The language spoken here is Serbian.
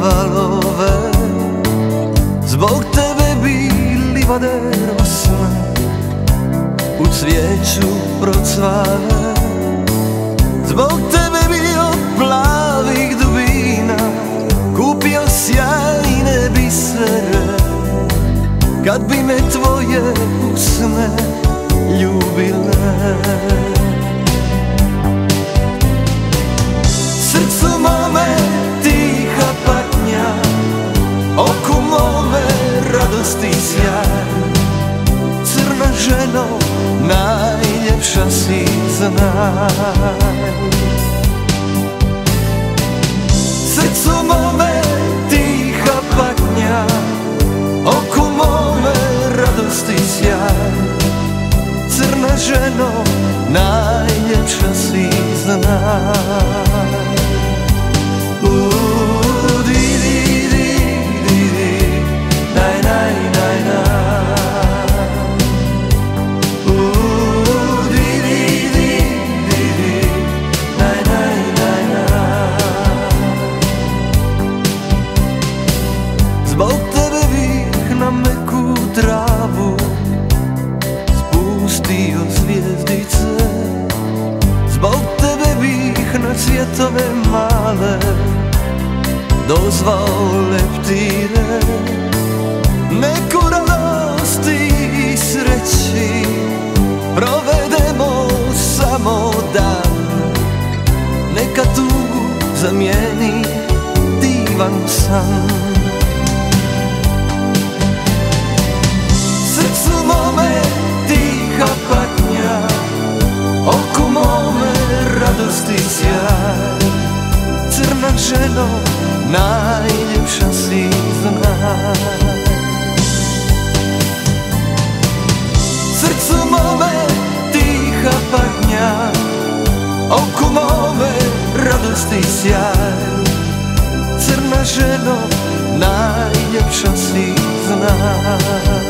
valove. Zbog tebe bi livade rosle, u cvijeću procvale. Zbog tebe bi od plavih dubina kupio sjajne bisere, kad bi me tvoje usne ljubile. Srcu mome tiha patnja, oku mome radost i sjaj. Crna ženo, najljepša si, znaj. Srcu mome tiha patnja, oku mome radost i sjaj. Crna ženo, najljepša si, znaj. Zbog tebe bih na meku travu spustio zvijezdice. Zbog tebe bih na cvjetove male dozvao leptire. Neku radost i sreći provedemo samo dan, neka tugu zamijeni divan san. Srcu mome tiha patnja, oku mome radost i sjaj. Crna ženo, najljepša si, znaj. Srcu mome tiha patnja, oku mome radost i sjaj. Crna ženo, najljepša si, znaj.